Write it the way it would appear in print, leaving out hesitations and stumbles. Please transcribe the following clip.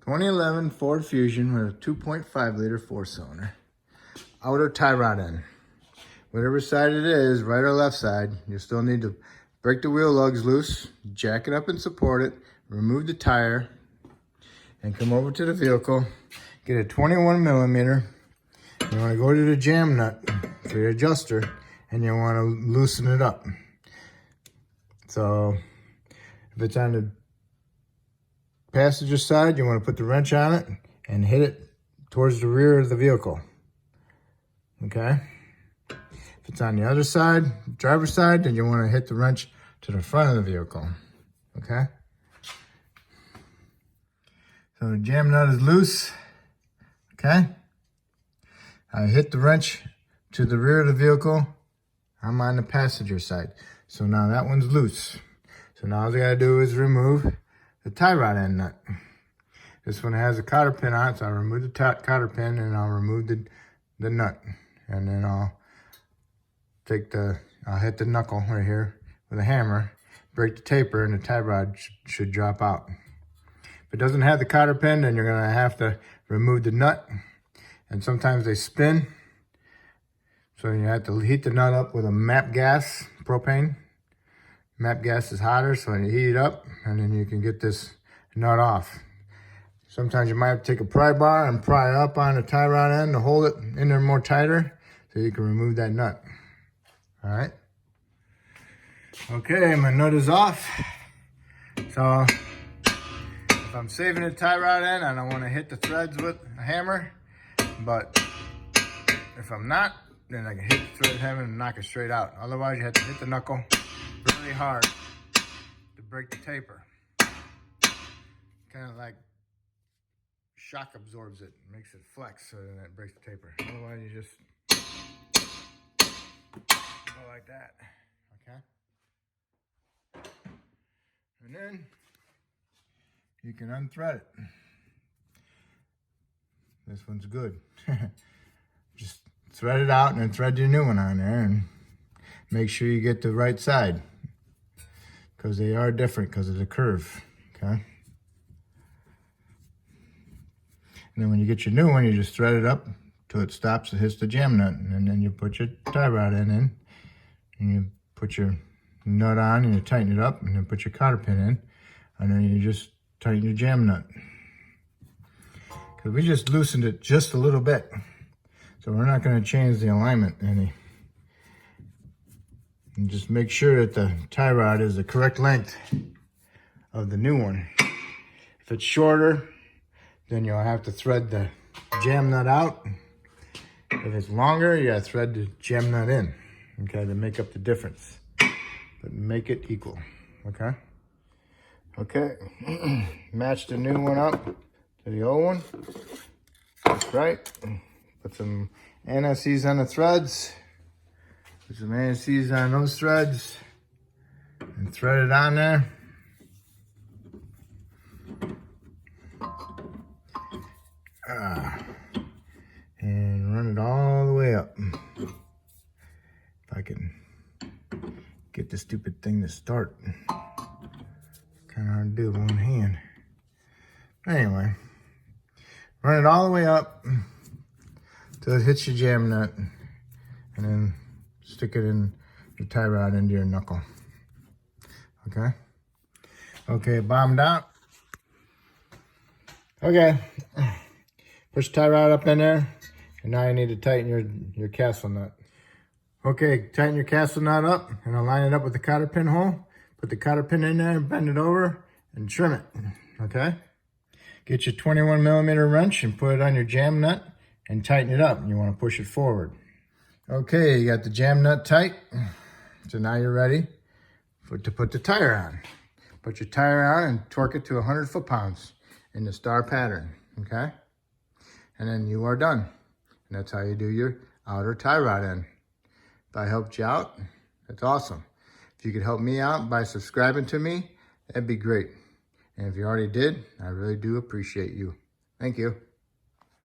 2011 Ford Fusion with a 2.5 liter four-cylinder. Outer tie rod end. Whatever side it is, right or left side, you still need to break the wheel lugs loose, jack it up and support it, remove the tire, and come over to the vehicle. Get a 21 millimeter. You want to go to the jam nut for your adjuster, and you want to loosen it up. So if it's on the passenger side, you want to put the wrench on it and hit it towards the rear of the vehicle. Okay? If it's on the other side, driver's side, then you want to hit the wrench to the front of the vehicle. Okay? So the jam nut is loose. Okay? I hit the wrench to the rear of the vehicle. I'm on the passenger side. So now that one's loose. So now all I gotta do is remove the tie rod end nut. This one has a cotter pin on it, so I'll remove the cotter pin and I'll remove the nut. And then I'll hit the knuckle right here with a hammer, break the taper, and the tie rod should drop out. If it doesn't have the cotter pin, then you're gonna have to remove the nut. And sometimes they spin. So you have to heat the nut up with a MAP gas, propane. MAP gas is hotter, so you heat it up, and then you can get this nut off. Sometimes you might have to take a pry bar and pry up on the tie rod end to hold it in there more tighter, so you can remove that nut. All right. Okay, my nut is off. So if I'm saving the tie rod end, I don't want to hit the threads with a hammer. But if I'm not, then I can hit the thread hammer and knock it straight out. Otherwise, you have to hit the knuckle really hard to break the taper. Kind of like shock absorbs it, makes it flex, so then it breaks the taper. Otherwise, you just go like that, okay? And then you can unthread it. This one's good. Just thread it out and then thread your new one on there and make sure you get the right side, because they are different because of the curve, okay? And then when you get your new one, you just thread it up till it stops, it hits the jam nut, and then you put your tie rod end in, and you put your nut on and you tighten it up, and then put your cotter pin in, and then you just tighten your jam nut. We just loosened it just a little bit, so we're not going to change the alignment any. And just make sure that the tie rod is the correct length of the new one. If it's shorter, then you'll have to thread the jam nut out. If it's longer, you got to thread the jam nut in, okay, to make up the difference. But make it equal, okay? Okay, match the new one up to the old one. That's right. Put some anti-seize on the threads. Put some anti-seize on those threads. And thread it on there. And run it all the way up. If I can get the stupid thing to start. Kind of hard to do with one hand. Anyway. Run it all the way up till it hits your jam nut, and then stick it in the tie rod into your knuckle. Okay? Okay, bottomed out. Okay. Push the tie rod up in there, and now you need to tighten your castle nut. Okay, tighten your castle nut up, and align it up with the cotter pin hole. Put the cotter pin in there, bend it over, and trim it. Okay? Get your 21 millimeter wrench and put it on your jam nut and tighten it up. You want to push it forward. Okay, you got the jam nut tight. So now you're ready to put the tire on. Put your tire on and torque it to 100 foot-pounds in the star pattern, okay? And then you are done. And that's how you do your outer tie rod end. If I helped you out, that's awesome. If you could help me out by subscribing to me, that'd be great. And if you already did, I really do appreciate you. Thank you.